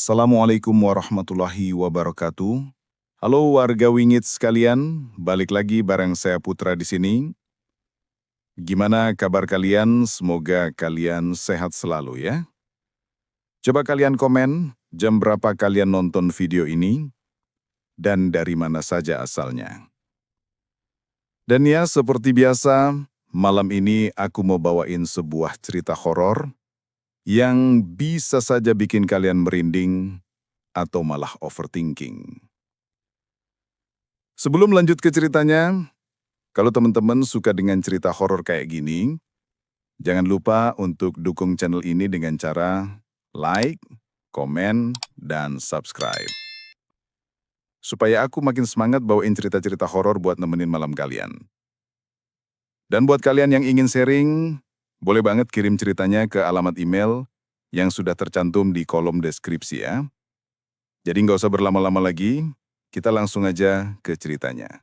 Assalamualaikum warahmatullahi wabarakatuh. Halo warga Wingit sekalian, balik lagi bareng saya Putra di sini. Gimana kabar kalian? Semoga kalian sehat selalu ya. Coba kalian komen jam berapa kalian nonton video ini dan dari mana saja asalnya. Dan ya, seperti biasa, malam ini aku mau bawain sebuah cerita horor yang bisa saja bikin kalian merinding atau malah overthinking. Sebelum lanjut ke ceritanya, kalau teman-teman suka dengan cerita horor kayak gini, jangan lupa untuk dukung channel ini dengan cara like, komen, dan subscribe. Supaya aku makin semangat bawain cerita-cerita horor buat nemenin malam kalian. Dan buat kalian yang ingin sharing, boleh banget kirim ceritanya ke alamat email yang sudah tercantum di kolom deskripsi ya. Jadi nggak usah berlama-lama lagi, kita langsung aja ke ceritanya.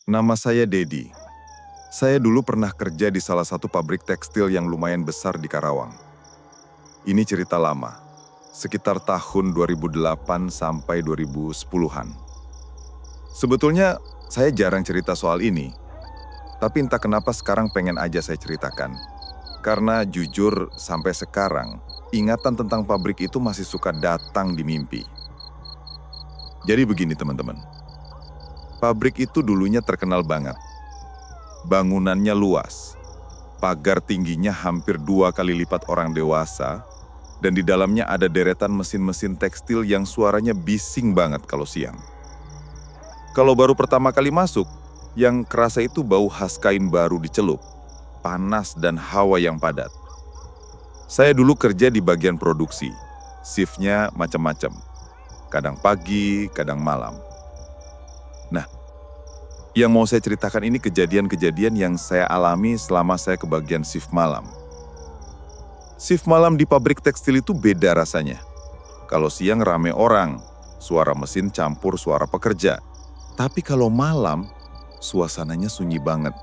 Nama saya Dedi. Saya dulu pernah kerja di salah satu pabrik tekstil yang lumayan besar di Karawang. Ini cerita lama, sekitar tahun 2008 sampai 2010-an. Sebetulnya saya jarang cerita soal ini, tapi entah kenapa sekarang pengen aja saya ceritakan. Karena jujur sampai sekarang, ingatan tentang pabrik itu masih suka datang di mimpi. Jadi begini teman-teman, pabrik itu dulunya terkenal banget. Bangunannya luas, pagar tingginya hampir 2 kali lipat orang dewasa, dan di dalamnya ada deretan mesin-mesin tekstil yang suaranya bising banget kalau siang. Kalau baru pertama kali masuk, yang kerasa itu bau khas kain baru dicelup, panas dan hawa yang padat. Saya dulu kerja di bagian produksi, shiftnya macam-macam, kadang pagi, kadang malam. Nah, yang mau saya ceritakan ini kejadian-kejadian yang saya alami selama saya ke bagian shift malam. Shift malam di pabrik tekstil itu beda rasanya. Kalau siang rame orang, suara mesin campur suara pekerja. Tapi kalau malam, suasananya sunyi banget.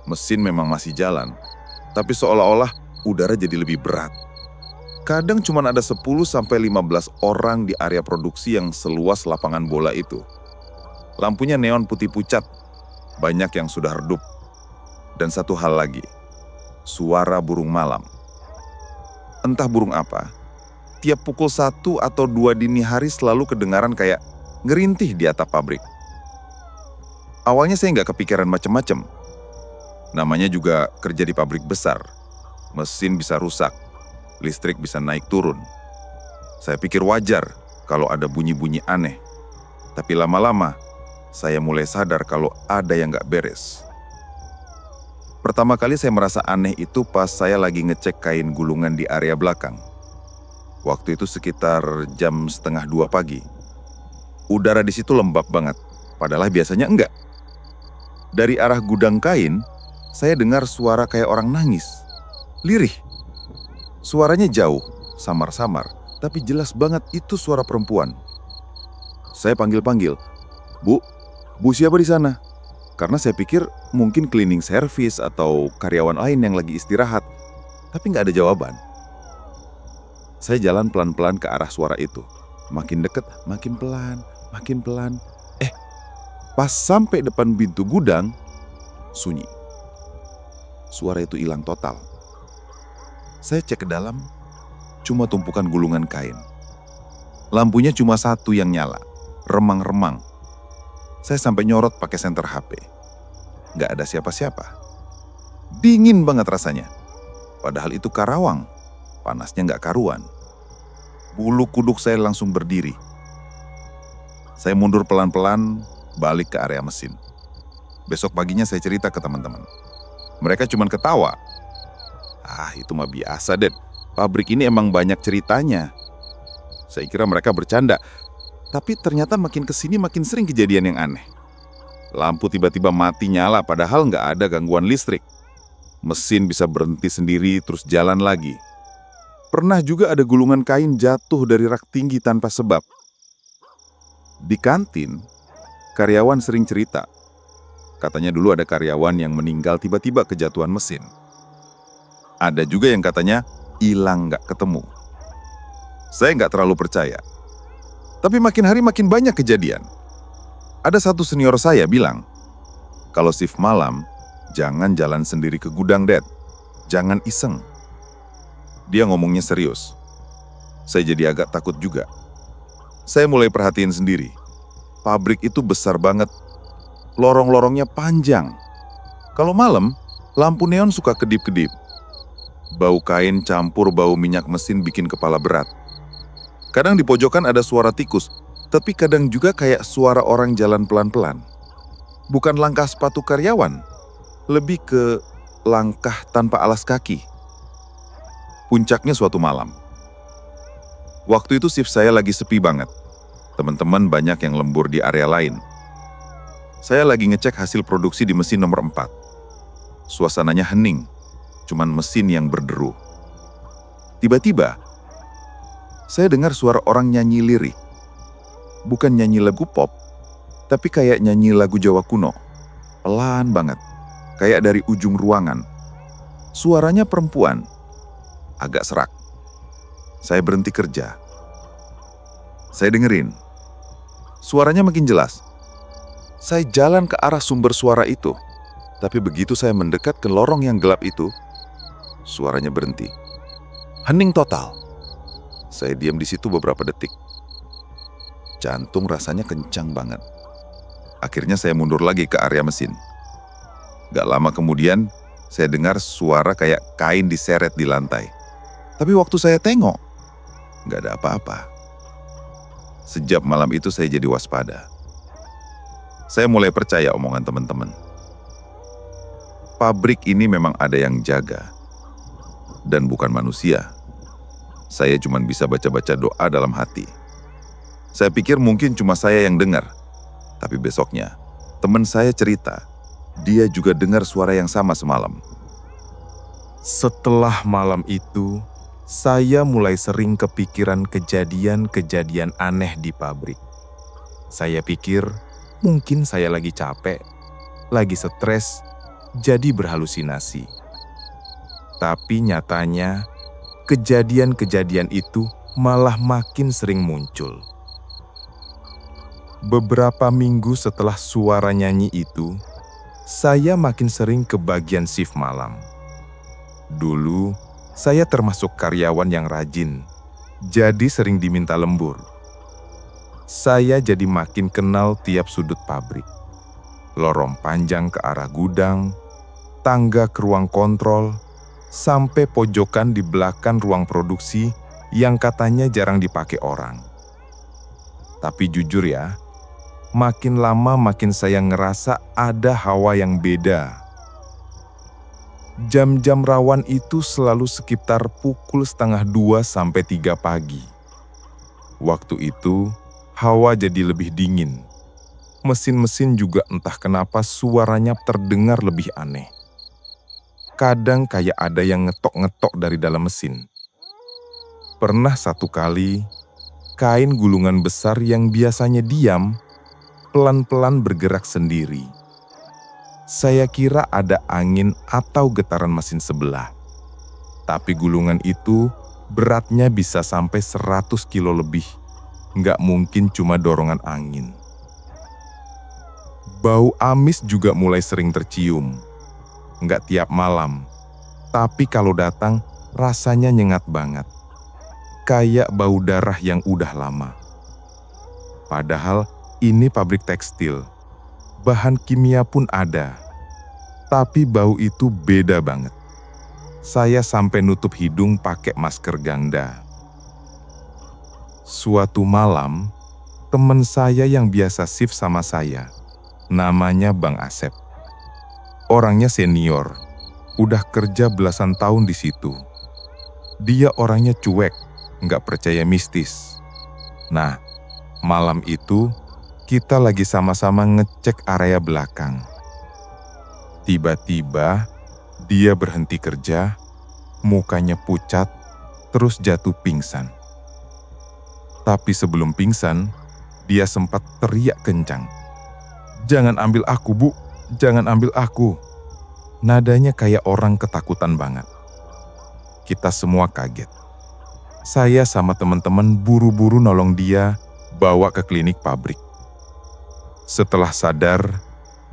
Mesin memang masih jalan, tapi seolah-olah udara jadi lebih berat. Kadang cuma ada 10-15 orang di area produksi yang seluas lapangan bola itu. Lampunya neon putih pucat, banyak yang sudah redup. Dan satu hal lagi, suara burung malam. Entah burung apa, tiap pukul 1 atau 2 dini hari selalu kedengaran kayak ngerintih di atap pabrik. Awalnya saya nggak kepikiran macem-macem. Namanya juga kerja di pabrik besar. Mesin bisa rusak, listrik bisa naik turun. Saya pikir wajar kalau ada bunyi-bunyi aneh. Tapi lama-lama, saya mulai sadar kalau ada yang nggak beres. Pertama kali saya merasa aneh itu pas saya lagi ngecek kain gulungan di area belakang. Waktu itu sekitar jam 1:30 pagi. Udara di situ lembab banget, padahal biasanya enggak. Dari arah gudang kain, saya dengar suara kayak orang nangis. Lirih. Suaranya jauh, samar-samar, tapi jelas banget itu suara perempuan. Saya panggil-panggil, Bu siapa di sana? Karena saya pikir mungkin cleaning service atau karyawan lain yang lagi istirahat, tapi nggak ada jawaban. Saya jalan pelan-pelan ke arah suara itu. Makin deket, makin pelan, makin pelan. Pas sampai depan pintu gudang, sunyi. Suara itu hilang total. Saya cek ke dalam, cuma tumpukan gulungan kain. Lampunya cuma satu yang nyala, remang-remang. Saya sampai nyorot pakai senter HP. Nggak ada siapa-siapa. Dingin banget rasanya. Padahal itu Karawang, panasnya nggak karuan. Bulu kuduk saya langsung berdiri. Saya mundur pelan-pelan, balik ke area mesin. Besok paginya saya cerita ke teman-teman. Mereka cuma ketawa. Itu mah biasa, Ded. Pabrik ini emang banyak ceritanya. Saya kira mereka bercanda. Tapi ternyata makin kesini makin sering kejadian yang aneh. Lampu tiba-tiba mati nyala padahal nggak ada gangguan listrik. Mesin bisa berhenti sendiri terus jalan lagi. Pernah juga ada gulungan kain jatuh dari rak tinggi tanpa sebab. Di kantin, karyawan sering cerita. Katanya dulu ada karyawan yang meninggal tiba-tiba kejatuhan mesin. Ada juga yang katanya hilang nggak ketemu. Saya nggak terlalu percaya. Tapi makin hari makin banyak kejadian. Ada satu senior saya bilang, kalau shift malam, jangan jalan sendiri ke gudang, Dad. Jangan iseng. Dia ngomongnya serius. Saya jadi agak takut juga. Saya mulai perhatiin sendiri. Pabrik itu besar banget. Lorong-lorongnya panjang. Kalau malam, lampu neon suka kedip-kedip. Bau kain campur bau minyak mesin bikin kepala berat. Kadang di pojokan ada suara tikus, tapi kadang juga kayak suara orang jalan pelan-pelan. Bukan langkah sepatu karyawan, lebih ke langkah tanpa alas kaki. Puncaknya suatu malam. Waktu itu shift saya lagi sepi banget. Teman-teman banyak yang lembur di area lain. Saya lagi ngecek hasil produksi di mesin nomor 4. Suasananya hening, cuman mesin yang berderu. Tiba-tiba, saya dengar suara orang nyanyi lirik. Bukan nyanyi lagu pop, tapi kayak nyanyi lagu Jawa kuno. Pelan banget, kayak dari ujung ruangan. Suaranya perempuan, agak serak. Saya berhenti kerja. Saya dengerin. Suaranya makin jelas. Saya jalan ke arah sumber suara itu. Tapi begitu saya mendekat ke lorong yang gelap itu, suaranya berhenti. Hening total. Saya diam di situ beberapa detik. Jantung rasanya kencang banget. Akhirnya saya mundur lagi ke area mesin. Gak lama kemudian, saya dengar suara kayak kain diseret di lantai. Tapi waktu saya tengok, gak ada apa-apa. Sejak malam itu saya jadi waspada. Saya mulai percaya omongan teman-teman. Pabrik ini memang ada yang jaga. Dan bukan manusia. Saya cuma bisa baca-baca doa dalam hati. Saya pikir mungkin cuma saya yang dengar. Tapi besoknya, teman saya cerita, dia juga dengar suara yang sama semalam. Setelah malam itu, saya mulai sering kepikiran kejadian-kejadian aneh di pabrik. Saya pikir mungkin saya lagi capek, lagi stres, jadi berhalusinasi. Tapi nyatanya, kejadian-kejadian itu malah makin sering muncul. Beberapa minggu setelah suara nyanyi itu, saya makin sering ke bagian shift malam. Dulu, saya termasuk karyawan yang rajin, jadi sering diminta lembur. Saya jadi makin kenal tiap sudut pabrik. Lorong panjang ke arah gudang, tangga ke ruang kontrol, sampai pojokan di belakang ruang produksi yang katanya jarang dipakai orang. Tapi jujur ya, makin lama makin saya ngerasa ada hawa yang beda. Jam-jam rawan itu selalu sekitar pukul 1:30 sampai 3 pagi. Waktu itu, hawa jadi lebih dingin. Mesin-mesin juga entah kenapa suaranya terdengar lebih aneh. Kadang kayak ada yang ngetok-ngetok dari dalam mesin. Pernah satu kali, kain gulungan besar yang biasanya diam, pelan-pelan bergerak sendiri. Saya kira ada angin atau getaran mesin sebelah. Tapi gulungan itu beratnya bisa sampai 100 kilo lebih. Nggak mungkin cuma dorongan angin. Bau amis juga mulai sering tercium. Nggak tiap malam, tapi kalau datang rasanya nyengat banget. Kayak bau darah yang udah lama. Padahal ini pabrik tekstil. Bahan kimia pun ada. Tapi bau itu beda banget. Saya sampai nutup hidung pakai masker ganda. Suatu malam, teman saya yang biasa shift sama saya, namanya Bang Asep. Orangnya senior, udah kerja belasan tahun di situ. Dia orangnya cuek, nggak percaya mistis. Nah, malam itu kita lagi sama-sama ngecek area belakang. Tiba-tiba dia berhenti kerja, mukanya pucat, terus jatuh pingsan. Tapi sebelum pingsan, dia sempat teriak kencang. "Jangan ambil aku, Bu! Jangan ambil aku!" Nadanya kayak orang ketakutan banget. Kita semua kaget. Saya sama teman-teman buru-buru nolong dia bawa ke klinik pabrik. Setelah sadar,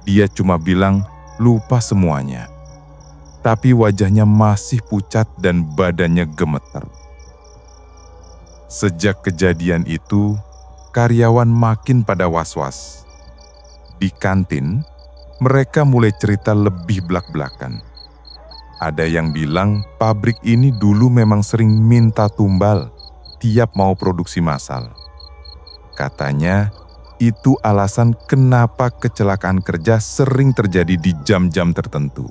dia cuma bilang lupa semuanya. Tapi wajahnya masih pucat dan badannya gemeter. Sejak kejadian itu, karyawan makin pada was-was. Di kantin, mereka mulai cerita lebih blak-blakan. Ada yang bilang pabrik ini dulu memang sering minta tumbal tiap mau produksi massal. Katanya itu alasan kenapa kecelakaan kerja sering terjadi di jam-jam tertentu.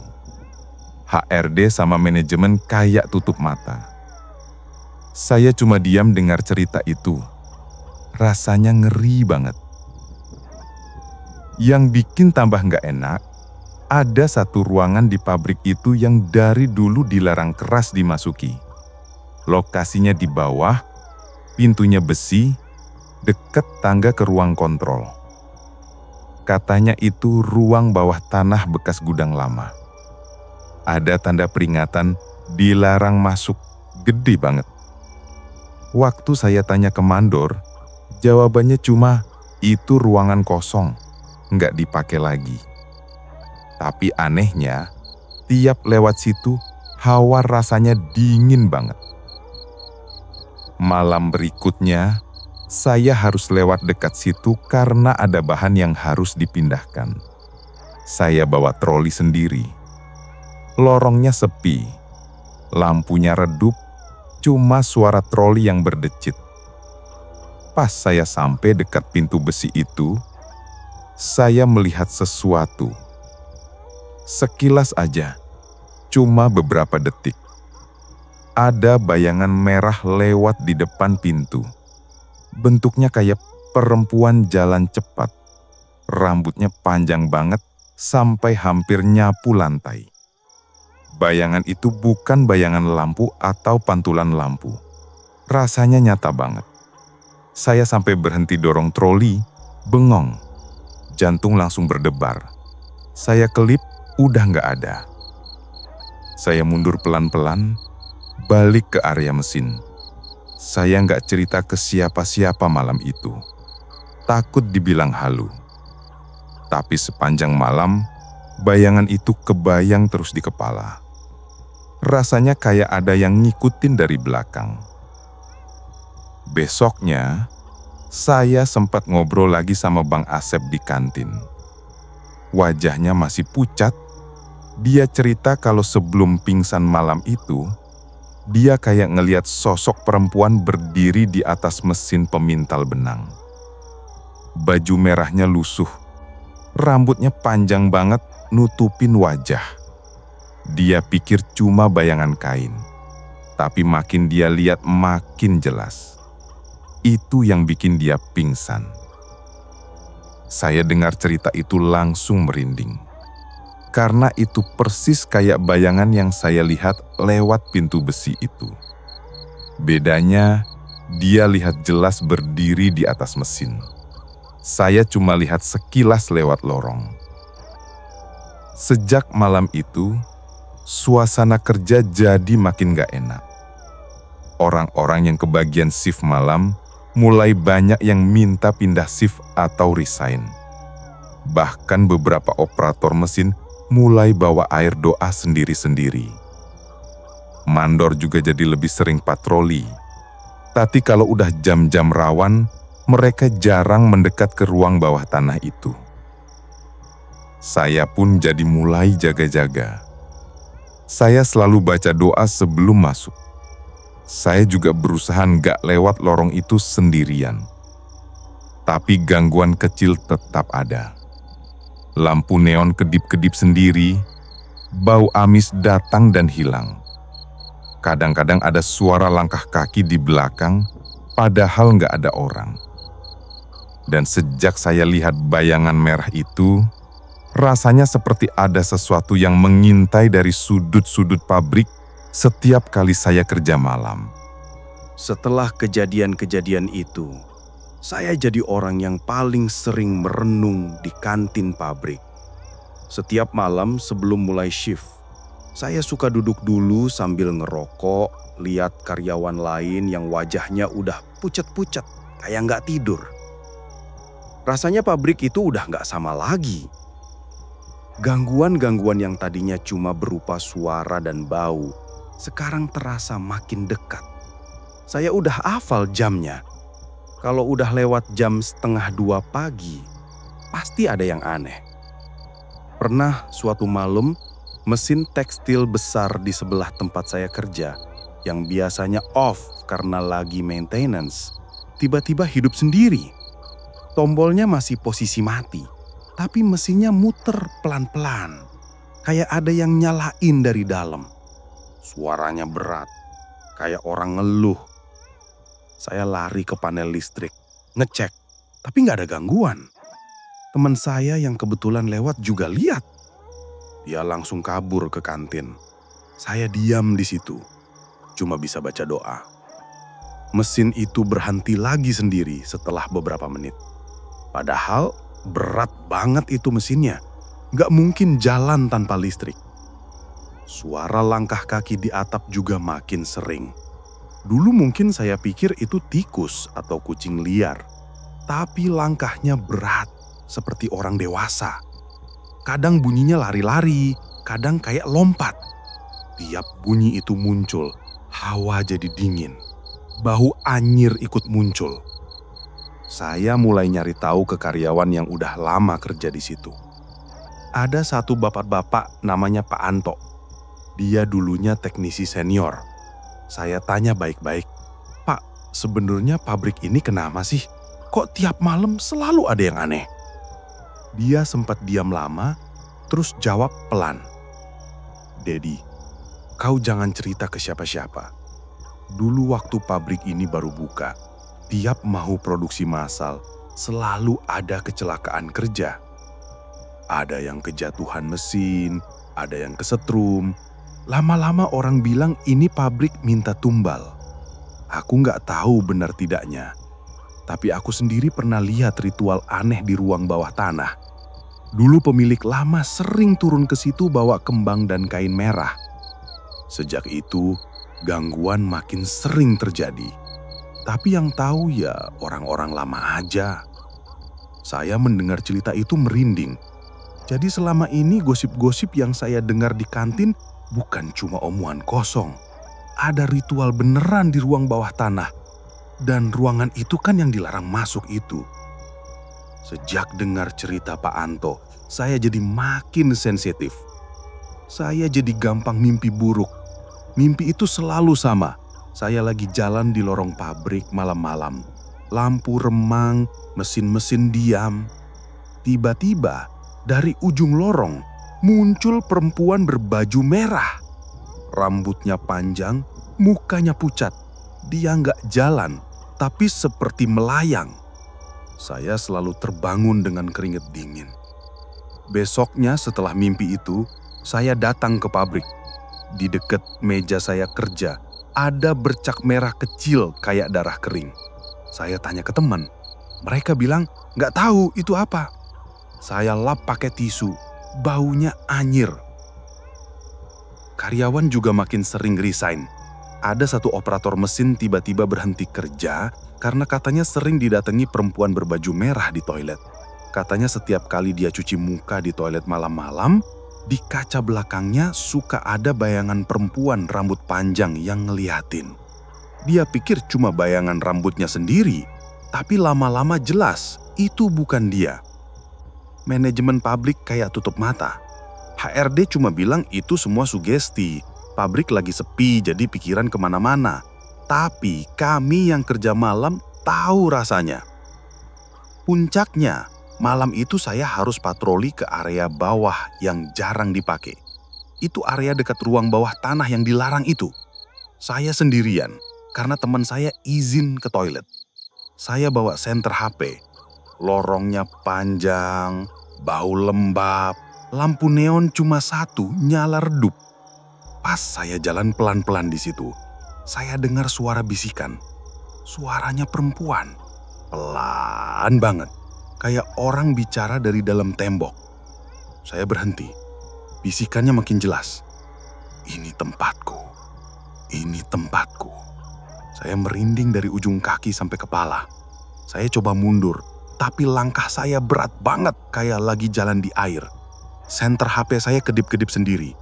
HRD sama manajemen kayak tutup mata. Saya cuma diam dengar cerita itu. Rasanya ngeri banget. Yang bikin tambah nggak enak, ada satu ruangan di pabrik itu yang dari dulu dilarang keras dimasuki. Lokasinya di bawah, pintunya besi, dekat tangga ke ruang kontrol. Katanya itu ruang bawah tanah bekas gudang lama. Ada tanda peringatan dilarang masuk, gede banget. Waktu saya tanya ke mandor, jawabannya cuma itu ruangan kosong, nggak dipakai lagi. Tapi anehnya, tiap lewat situ, hawa rasanya dingin banget. Malam berikutnya, saya harus lewat dekat situ karena ada bahan yang harus dipindahkan. Saya bawa troli sendiri. Lorongnya sepi, lampunya redup, cuma suara troli yang berdecit. Pas saya sampai dekat pintu besi itu, saya melihat sesuatu. Sekilas aja, cuma beberapa detik. Ada bayangan merah lewat di depan pintu. Bentuknya kayak perempuan jalan cepat. Rambutnya panjang banget sampai hampir nyapu lantai. Bayangan itu bukan bayangan lampu atau pantulan lampu. Rasanya nyata banget. Saya sampai berhenti dorong troli, bengong. Jantung langsung berdebar. Saya kelip, udah nggak ada. Saya mundur pelan-pelan, balik ke area mesin. Saya nggak cerita ke siapa-siapa malam itu. Takut dibilang halu. Tapi sepanjang malam, bayangan itu kebayang terus di kepala. Rasanya kayak ada yang ngikutin dari belakang. Besoknya, saya sempat ngobrol lagi sama Bang Asep di kantin. Wajahnya masih pucat. Dia cerita kalau sebelum pingsan malam itu, dia kayak ngeliat sosok perempuan berdiri di atas mesin pemintal benang. Baju merahnya lusuh, rambutnya panjang banget nutupin wajah. Dia pikir cuma bayangan kain, tapi makin dia lihat makin jelas. Itu yang bikin dia pingsan. Saya dengar cerita itu langsung merinding. Karena itu persis kayak bayangan yang saya lihat lewat pintu besi itu. Bedanya, dia lihat jelas berdiri di atas mesin. Saya cuma lihat sekilas lewat lorong. Sejak malam itu, suasana kerja jadi makin gak enak. Orang-orang yang kebagian shift malam mulai banyak yang minta pindah shift atau resign. Bahkan beberapa operator mesin mulai bawa air doa sendiri-sendiri. Mandor juga jadi lebih sering patroli. Tapi kalau udah jam-jam rawan, mereka jarang mendekat ke ruang bawah tanah itu. Saya pun jadi mulai jaga-jaga. Saya selalu baca doa sebelum masuk. Saya juga berusaha nggak lewat lorong itu sendirian. Tapi gangguan kecil tetap ada. Lampu neon kedip-kedip sendiri, bau amis datang dan hilang. Kadang-kadang ada suara langkah kaki di belakang, padahal nggak ada orang. Dan sejak saya lihat bayangan merah itu, rasanya seperti ada sesuatu yang mengintai dari sudut-sudut pabrik setiap kali saya kerja malam. Setelah kejadian-kejadian itu, saya jadi orang yang paling sering merenung di kantin pabrik. Setiap malam sebelum mulai shift, Saya suka duduk dulu sambil ngerokok, lihat karyawan lain yang wajahnya udah pucet-pucet, kayak nggak tidur. Rasanya pabrik itu udah nggak sama lagi. Gangguan-gangguan yang tadinya cuma berupa suara dan bau, sekarang terasa makin dekat. Saya udah hafal jamnya. Kalau udah lewat jam 1:30 pagi, pasti ada yang aneh. Pernah suatu malam, mesin tekstil besar di sebelah tempat saya kerja, yang biasanya off karena lagi maintenance, tiba-tiba hidup sendiri. Tombolnya masih posisi mati, tapi mesinnya muter pelan-pelan. Kayak ada yang nyalain dari dalam. Suaranya berat, kayak orang ngeluh. Saya lari ke panel listrik, ngecek, tapi nggak ada gangguan. Teman saya yang kebetulan lewat juga lihat. Dia langsung kabur ke kantin. Saya diam di situ, cuma bisa baca doa. Mesin itu berhenti lagi sendiri setelah beberapa menit. Padahal berat banget itu mesinnya, nggak mungkin jalan tanpa listrik. Suara langkah kaki di atap juga makin sering. Dulu mungkin saya pikir itu tikus atau kucing liar, tapi langkahnya berat seperti orang dewasa. Kadang bunyinya lari-lari, kadang kayak lompat. Tiap bunyi itu muncul, hawa jadi dingin. Bau anyir ikut muncul. Saya mulai nyari tahu ke karyawan yang udah lama kerja di situ. Ada satu bapak-bapak namanya Pak Anto. Dia dulunya teknisi senior. Saya tanya baik-baik, "Pak, sebenarnya pabrik ini kenapa sih? Kok tiap malam selalu ada yang aneh?" Dia sempat diam lama, terus jawab pelan, "Dedi, kau jangan cerita ke siapa-siapa. Dulu waktu pabrik ini baru buka, tiap mau produksi massal, selalu ada kecelakaan kerja. Ada yang kejatuhan mesin, ada yang kesetrum. Lama-lama orang bilang ini pabrik minta tumbal. Aku nggak tahu benar tidaknya. Tapi aku sendiri pernah lihat ritual aneh di ruang bawah tanah. Dulu pemilik lama sering turun ke situ bawa kembang dan kain merah. Sejak itu, gangguan makin sering terjadi. Tapi yang tahu ya orang-orang lama aja." Saya mendengar cerita itu merinding. Jadi selama ini gosip-gosip yang saya dengar di kantin bukan cuma omongan kosong. Ada ritual beneran di ruang bawah tanah. Dan ruangan itu kan yang dilarang masuk itu. Sejak dengar cerita Pak Anto, saya jadi makin sensitif. Saya jadi gampang mimpi buruk. Mimpi itu selalu sama. Saya lagi jalan di lorong pabrik malam-malam. Lampu remang, mesin-mesin diam. Tiba-tiba dari ujung lorong muncul perempuan berbaju merah. Rambutnya panjang, mukanya pucat. Dia nggak jalan, tapi seperti melayang. Saya selalu terbangun dengan keringat dingin. Besoknya setelah mimpi itu, saya datang ke pabrik. Di dekat meja saya kerja, ada bercak merah kecil kayak darah kering. Saya tanya ke teman. Mereka bilang, "Nggak tahu itu apa." Saya lap pakai tisu, baunya anyir. Karyawan juga makin sering resign. Ada satu operator mesin tiba-tiba berhenti kerja karena katanya sering didatangi perempuan berbaju merah di toilet. Katanya setiap kali dia cuci muka di toilet malam-malam, di kaca belakangnya suka ada bayangan perempuan rambut panjang yang ngeliatin. Dia pikir cuma bayangan rambutnya sendiri, tapi lama-lama jelas itu bukan dia. Manajemen pabrik kayak tutup mata. HRD cuma bilang itu semua sugesti. Pabrik lagi sepi jadi pikiran kemana-mana. Tapi kami yang kerja malam tahu rasanya. Puncaknya, malam itu saya harus patroli ke area bawah yang jarang dipakai. Itu area dekat ruang bawah tanah yang dilarang itu. Saya sendirian karena teman saya izin ke toilet. Saya bawa senter HP. Lorongnya panjang, bau lembab, lampu neon cuma satu nyala redup. Pas saya jalan pelan-pelan di situ, saya dengar suara bisikan. Suaranya perempuan, pelan banget, kayak orang bicara dari dalam tembok. Saya berhenti, bisikannya makin jelas. Ini tempatku. Ini tempatku. Saya merinding dari ujung kaki sampai kepala. Saya coba mundur, tapi langkah saya berat banget kayak lagi jalan di air. Senter HP saya kedip-kedip sendiri.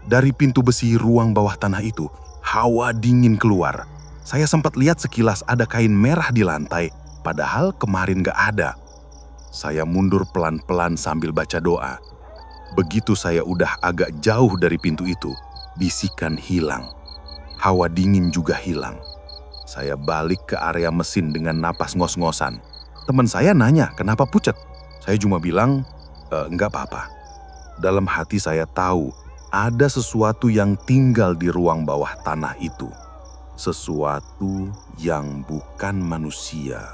Dari pintu besi ruang bawah tanah itu, hawa dingin keluar. Saya sempat lihat sekilas ada kain merah di lantai, padahal kemarin gak ada. Saya mundur pelan-pelan sambil baca doa. Begitu saya udah agak jauh dari pintu itu, bisikan hilang. Hawa dingin juga hilang. Saya balik ke area mesin dengan napas ngos-ngosan. Teman saya nanya, kenapa pucat? Saya cuma bilang, enggak apa-apa. Dalam hati saya tahu, ada sesuatu yang tinggal di ruang bawah tanah itu. Sesuatu yang bukan manusia.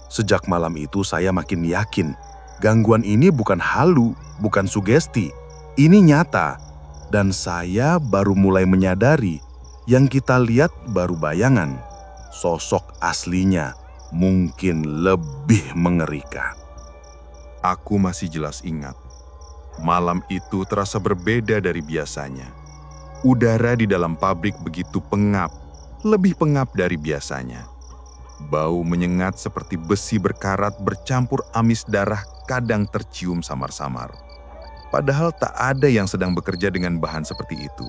Sejak malam itu saya makin yakin, gangguan ini bukan halu, bukan sugesti. Ini nyata. Dan saya baru mulai menyadari, yang kita lihat baru bayangan. Sosok aslinya mungkin lebih mengerikan. Aku masih jelas ingat. Malam itu terasa berbeda dari biasanya. Udara di dalam pabrik begitu pengap, lebih pengap dari biasanya. Bau menyengat seperti besi berkarat bercampur amis darah kadang tercium samar-samar. Padahal tak ada yang sedang bekerja dengan bahan seperti itu.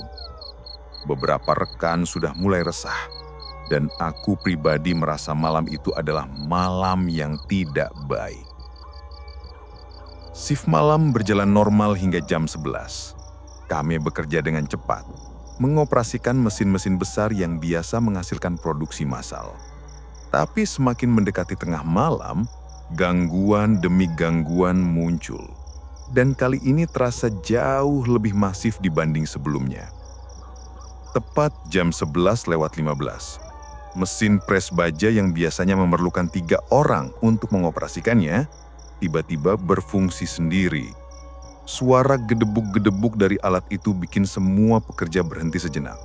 Beberapa rekan sudah mulai resah, dan aku pribadi merasa malam itu adalah malam yang tidak baik. Shift malam berjalan normal hingga jam 11. Kami bekerja dengan cepat, mengoperasikan mesin-mesin besar yang biasa menghasilkan produksi massal. Tapi semakin mendekati tengah malam, gangguan demi gangguan muncul. Dan kali ini terasa jauh lebih masif dibanding sebelumnya. Tepat jam 11:15, mesin pres baja yang biasanya memerlukan 3 orang untuk mengoperasikannya, tiba-tiba berfungsi sendiri. Suara gedebuk-gedebuk dari alat itu bikin semua pekerja berhenti sejenak.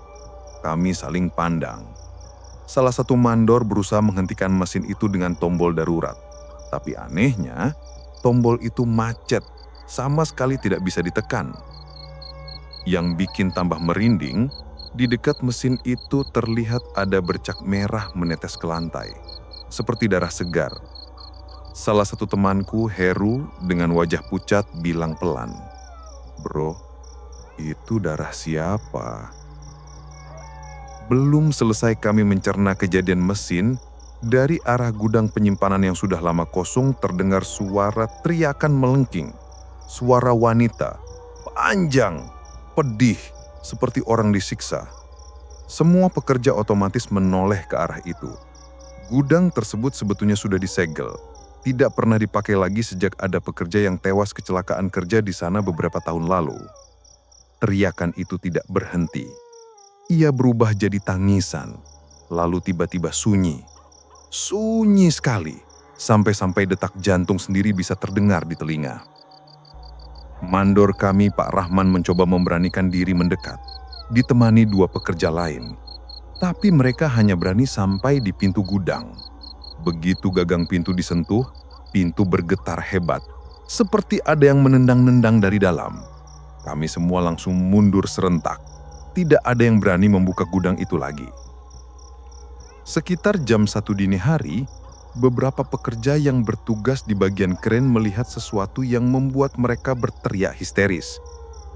Kami saling pandang. Salah satu mandor berusaha menghentikan mesin itu dengan tombol darurat. Tapi anehnya, tombol itu macet, sama sekali tidak bisa ditekan. Yang bikin tambah merinding, di dekat mesin itu terlihat ada bercak merah menetes ke lantai, seperti darah segar. Salah satu temanku, Heru, dengan wajah pucat bilang pelan, "Bro, itu darah siapa?" Belum selesai kami mencerna kejadian mesin, dari arah gudang penyimpanan yang sudah lama kosong terdengar suara teriakan melengking. Suara wanita, panjang, pedih, seperti orang disiksa. Semua pekerja otomatis menoleh ke arah itu. Gudang tersebut sebetulnya sudah disegel. Tidak pernah dipakai lagi sejak ada pekerja yang tewas kecelakaan kerja di sana beberapa tahun lalu. Teriakan itu tidak berhenti. Ia berubah jadi tangisan, lalu tiba-tiba sunyi. Sunyi sekali, sampai-sampai detak jantung sendiri bisa terdengar di telinga. Mandor kami, Pak Rahman, mencoba memberanikan diri mendekat, ditemani 2 pekerja lain. Tapi mereka hanya berani sampai di pintu gudang. Begitu gagang pintu disentuh, pintu bergetar hebat, seperti ada yang menendang-nendang dari dalam. Kami semua langsung mundur serentak. Tidak ada yang berani membuka gudang itu lagi. Sekitar jam 1 dini hari, beberapa pekerja yang bertugas di bagian kren melihat sesuatu yang membuat mereka berteriak histeris.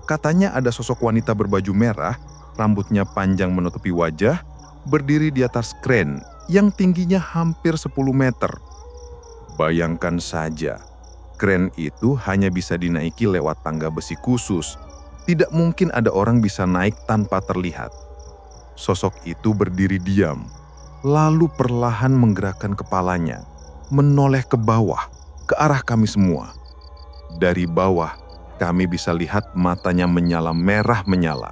Katanya ada sosok wanita berbaju merah, rambutnya panjang menutupi wajah, berdiri di atas kren yang tingginya hampir 10 meter. Bayangkan saja, kren itu hanya bisa dinaiki lewat tangga besi khusus. Tidak mungkin ada orang bisa naik tanpa terlihat. Sosok itu berdiri diam, lalu perlahan menggerakkan kepalanya, menoleh ke bawah, ke arah kami semua. Dari bawah, kami bisa lihat matanya menyala merah menyala.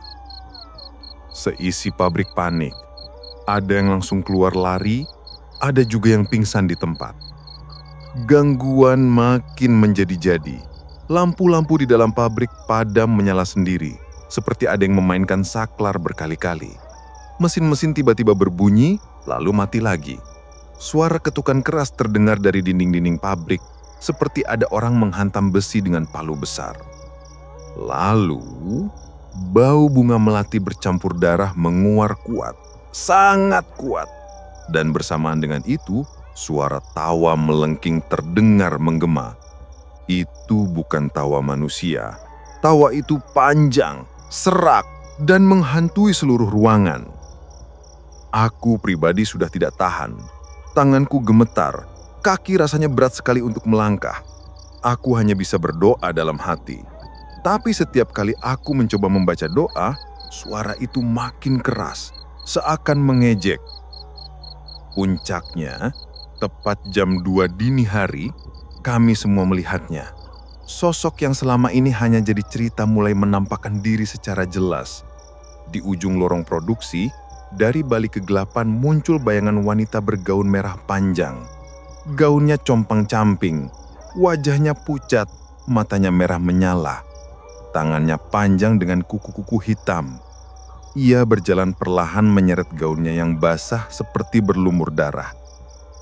Seisi pabrik panik. Ada yang langsung keluar lari, ada juga yang pingsan di tempat. Gangguan makin menjadi-jadi. Lampu-lampu di dalam pabrik padam menyala sendiri, seperti ada yang memainkan saklar berkali-kali. Mesin-mesin tiba-tiba berbunyi, lalu mati lagi. Suara ketukan keras terdengar dari dinding-dinding pabrik, seperti ada orang menghantam besi dengan palu besar. Lalu, Bau bunga melati bercampur darah menguar kuat, sangat kuat. Dan bersamaan dengan itu, suara tawa melengking terdengar menggema. Itu bukan tawa manusia. Tawa itu panjang, serak, dan menghantui seluruh ruangan. Aku pribadi sudah tidak tahan. Tanganku gemetar, kaki rasanya berat sekali untuk melangkah. Aku hanya bisa berdoa dalam hati. Tapi setiap kali aku mencoba membaca doa, suara itu makin keras, seakan mengejek. Puncaknya, tepat jam 2 dini hari, kami semua melihatnya. Sosok yang selama ini hanya jadi cerita mulai menampakkan diri secara jelas. Di ujung lorong produksi, dari balik kegelapan muncul bayangan wanita bergaun merah panjang. Gaunnya compang-camping, wajahnya pucat, matanya merah menyala. Tangannya panjang dengan kuku-kuku hitam. Ia berjalan perlahan menyeret gaunnya yang basah seperti berlumur darah.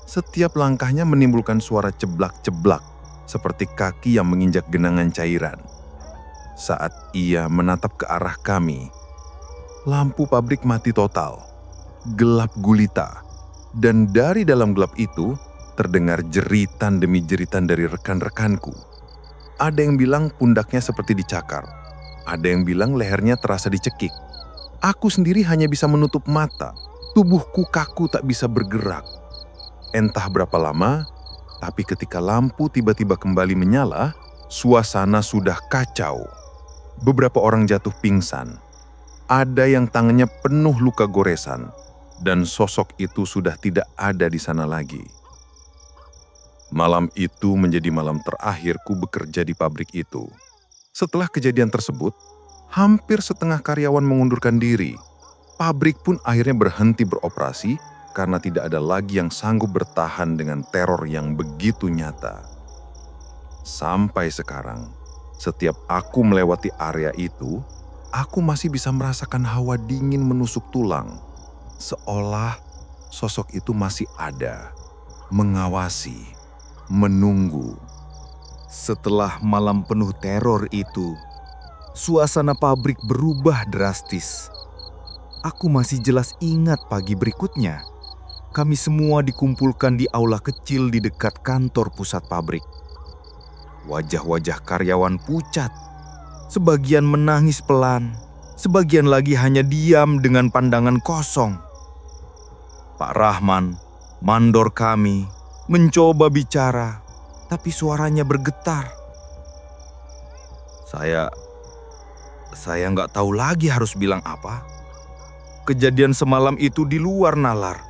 Setiap langkahnya menimbulkan suara ceblak-ceblak, seperti kaki yang menginjak genangan cairan. Saat ia menatap ke arah kami, lampu pabrik mati total, gelap gulita, dan dari dalam gelap itu terdengar jeritan demi jeritan dari rekan-rekanku. Ada yang bilang pundaknya seperti dicakar, ada yang bilang lehernya terasa dicekik. Aku sendiri hanya bisa menutup mata, tubuhku kaku tak bisa bergerak. Entah berapa lama, tapi ketika lampu tiba-tiba kembali menyala, suasana sudah kacau. Beberapa orang jatuh pingsan. Ada yang tangannya penuh luka goresan, dan sosok itu sudah tidak ada di sana lagi. Malam itu menjadi malam terakhirku bekerja di pabrik itu. Setelah kejadian tersebut, hampir setengah karyawan mengundurkan diri. Pabrik pun akhirnya berhenti beroperasi karena tidak ada lagi yang sanggup bertahan dengan teror yang begitu nyata. Sampai sekarang, setiap aku melewati area itu, aku masih bisa merasakan hawa dingin menusuk tulang. Seolah sosok itu masih ada, mengawasi, menunggu. Setelah malam penuh teror itu, suasana pabrik berubah drastis. Aku masih jelas ingat pagi berikutnya. Kami semua dikumpulkan di aula kecil di dekat kantor pusat pabrik. Wajah-wajah karyawan pucat. Sebagian menangis pelan, sebagian lagi hanya diam dengan pandangan kosong. Pak Rahman, mandor kami, mencoba bicara, tapi suaranya bergetar. Saya nggak tahu lagi harus bilang apa. Kejadian semalam itu di luar nalar.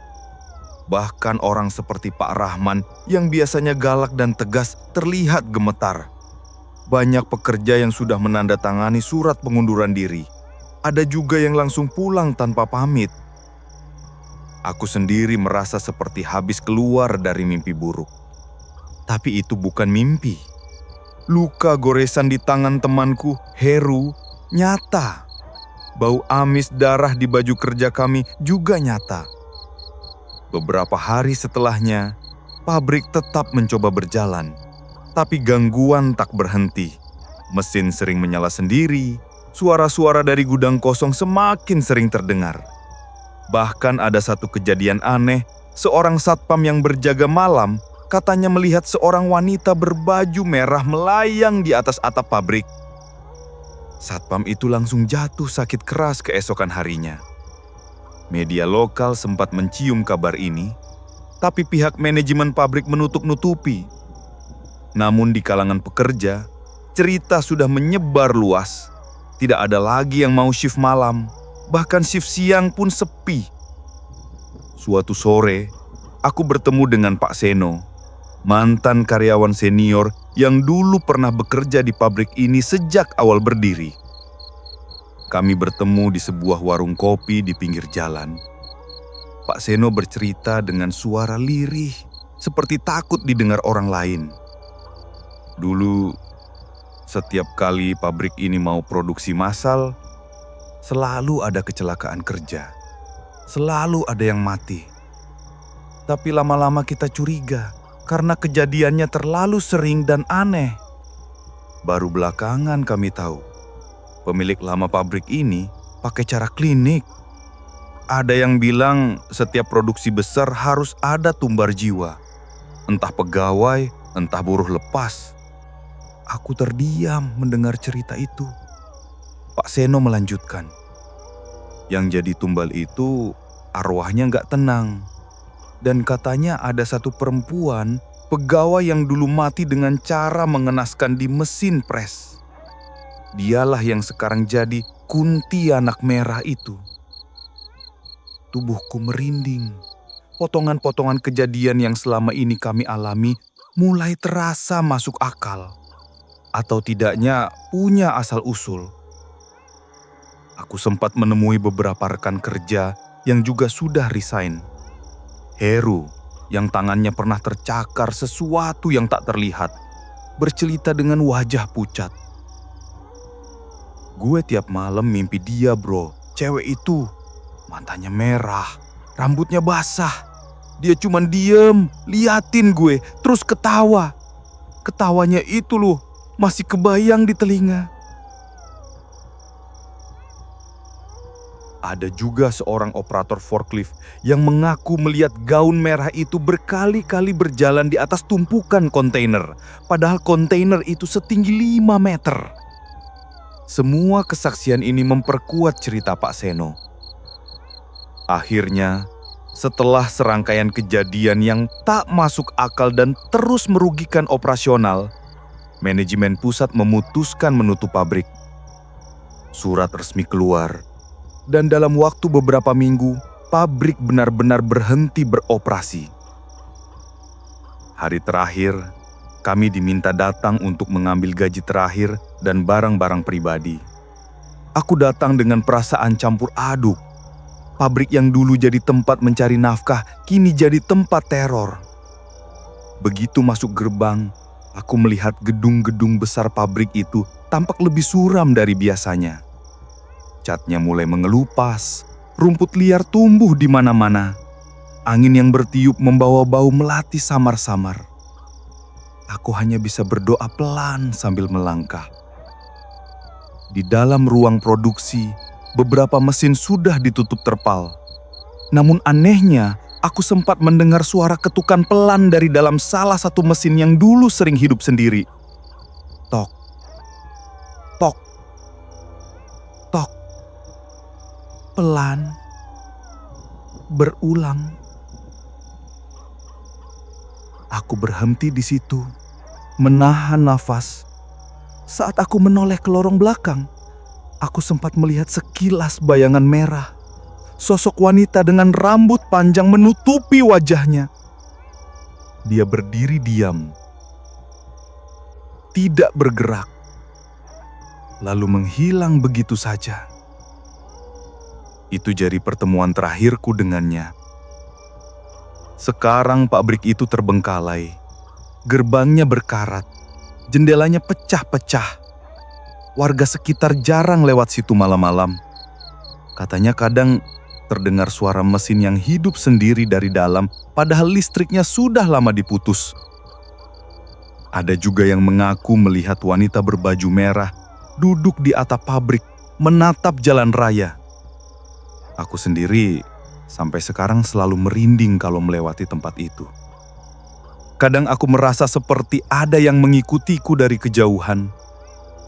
Bahkan orang seperti Pak Rahman yang biasanya galak dan tegas terlihat gemetar. Banyak pekerja yang sudah menandatangani surat pengunduran diri. Ada juga yang langsung pulang tanpa pamit. Aku sendiri merasa seperti habis keluar dari mimpi buruk. Tapi itu bukan mimpi. Luka goresan di tangan temanku, Heru, nyata. Bau amis darah di baju kerja kami juga nyata. Beberapa hari setelahnya, pabrik tetap mencoba berjalan. Tapi gangguan tak berhenti. Mesin sering menyala sendiri, suara-suara dari gudang kosong semakin sering terdengar. Bahkan ada satu kejadian aneh, seorang satpam yang berjaga malam katanya melihat seorang wanita berbaju merah melayang di atas atap pabrik. Satpam itu langsung jatuh sakit keras keesokan harinya. Media lokal sempat mencium kabar ini, tapi pihak manajemen pabrik menutup-nutupi. Namun di kalangan pekerja, cerita sudah menyebar luas. Tidak ada lagi yang mau shift malam, bahkan shift siang pun sepi. Suatu sore, aku bertemu dengan Pak Seno, mantan karyawan senior yang dulu pernah bekerja di pabrik ini sejak awal berdiri. Kami bertemu di sebuah warung kopi di pinggir jalan. Pak Seno bercerita dengan suara lirih, seperti takut didengar orang lain. Dulu, setiap kali pabrik ini mau produksi massal, selalu ada kecelakaan kerja. Selalu ada yang mati. Tapi lama-lama kita curiga karena kejadiannya terlalu sering dan aneh. Baru belakangan kami tahu, Pemilik lama pabrik ini pakai cara klinik. Ada yang bilang setiap produksi besar harus ada tumbar jiwa. Entah pegawai, entah buruh lepas. Aku terdiam mendengar cerita itu. Pak Seno melanjutkan. Yang jadi tumbal itu arwahnya nggak tenang. Dan katanya ada satu perempuan, pegawai yang dulu mati dengan cara mengenaskan di mesin pres. Dialah yang sekarang jadi Kuntilanak merah itu. Tubuhku merinding. Potongan-potongan kejadian yang selama ini kami alami mulai terasa masuk akal. Atau tidaknya punya asal-usul. Aku sempat menemui beberapa rekan kerja yang juga sudah resign. Heru, yang tangannya pernah tercakar sesuatu yang tak terlihat, bercelita dengan wajah pucat. Gue tiap malam mimpi dia bro, cewek itu. Matanya merah, rambutnya basah. Dia cuman diem, liatin gue, terus ketawa. Ketawanya itu loh, masih kebayang di telinga. Ada juga seorang operator forklift yang mengaku melihat gaun merah itu berkali-kali berjalan di atas tumpukan kontainer. Padahal kontainer itu setinggi 5 meter. Semua kesaksian ini memperkuat cerita Pak Seno. Akhirnya, setelah serangkaian kejadian yang tak masuk akal dan terus merugikan operasional, manajemen pusat memutuskan menutup pabrik. Surat resmi keluar. Dan dalam waktu beberapa minggu, pabrik benar-benar berhenti beroperasi. Hari terakhir, kami diminta datang untuk mengambil gaji terakhir dan barang-barang pribadi. Aku datang dengan perasaan campur aduk. Pabrik yang dulu jadi tempat mencari nafkah, kini jadi tempat teror. Begitu masuk gerbang, aku melihat gedung-gedung besar pabrik itu tampak lebih suram dari biasanya. Catnya mulai mengelupas, rumput liar tumbuh di mana-mana. Angin yang bertiup membawa bau melati samar-samar. Aku hanya bisa berdoa pelan sambil melangkah. Di dalam ruang produksi, beberapa mesin sudah ditutup terpal. Namun anehnya, aku sempat mendengar suara ketukan pelan dari dalam salah satu mesin yang dulu sering hidup sendiri. Tok, tok, tok. Pelan, berulang. Aku berhenti di situ, menahan nafas. Saat aku menoleh ke lorong belakang, aku sempat melihat sekilas bayangan merah. Sosok wanita dengan rambut panjang menutupi wajahnya. Dia berdiri diam, tidak bergerak, lalu menghilang begitu saja. Itu jadi pertemuan terakhirku dengannya. Sekarang pabrik itu terbengkalai. Gerbangnya berkarat. Jendelanya pecah-pecah. Warga sekitar jarang lewat situ malam-malam. Katanya kadang terdengar suara mesin yang hidup sendiri dari dalam, padahal listriknya sudah lama diputus. Ada juga yang mengaku melihat wanita berbaju merah duduk di atap pabrik, menatap jalan raya. Aku sendiri sampai sekarang selalu merinding kalau melewati tempat itu. Kadang aku merasa seperti ada yang mengikutiku dari kejauhan.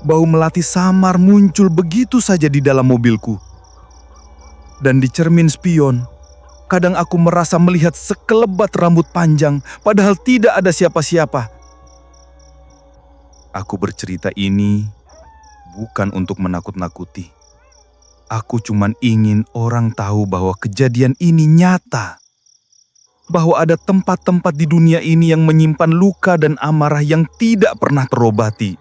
Bau melati samar muncul begitu saja di dalam mobilku. Dan di cermin spion, kadang aku merasa melihat sekelebat rambut panjang, padahal tidak ada siapa-siapa. Aku bercerita ini bukan untuk menakut-nakuti. Aku cuman ingin orang tahu bahwa kejadian ini nyata. Bahwa ada tempat-tempat di dunia ini yang menyimpan luka dan amarah yang tidak pernah terobati.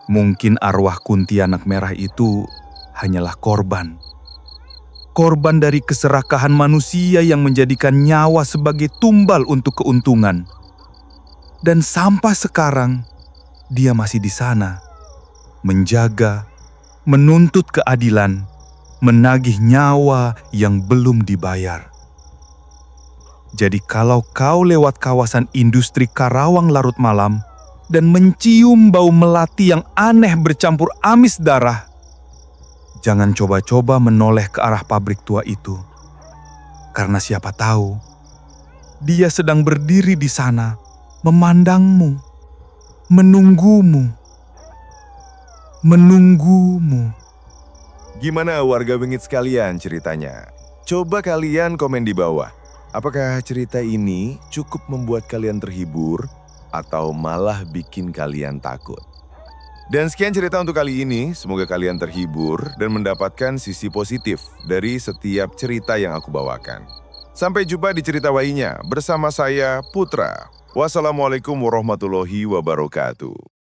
Mungkin arwah Kuntilanak merah itu hanyalah korban. Korban dari keserakahan manusia yang menjadikan nyawa sebagai tumbal untuk keuntungan. Dan sampai sekarang, dia masih di sana, menjaga, menuntut keadilan, menagih nyawa yang belum dibayar. Jadi kalau kau lewat kawasan industri Karawang larut malam, dan mencium bau melati yang aneh bercampur amis darah. Jangan coba-coba menoleh ke arah pabrik tua itu. Karena siapa tahu, dia sedang berdiri di sana, memandangmu, menunggumu. Gimana warga bengit sekalian ceritanya? Coba kalian komen di bawah. Apakah cerita ini cukup membuat kalian terhibur atau malah bikin kalian takut? Dan sekian cerita untuk kali ini. Semoga kalian terhibur dan mendapatkan sisi positif dari setiap cerita yang aku bawakan. Sampai jumpa di cerita lainnya bersama saya, Putra. Wassalamualaikum warahmatullahi wabarakatuh.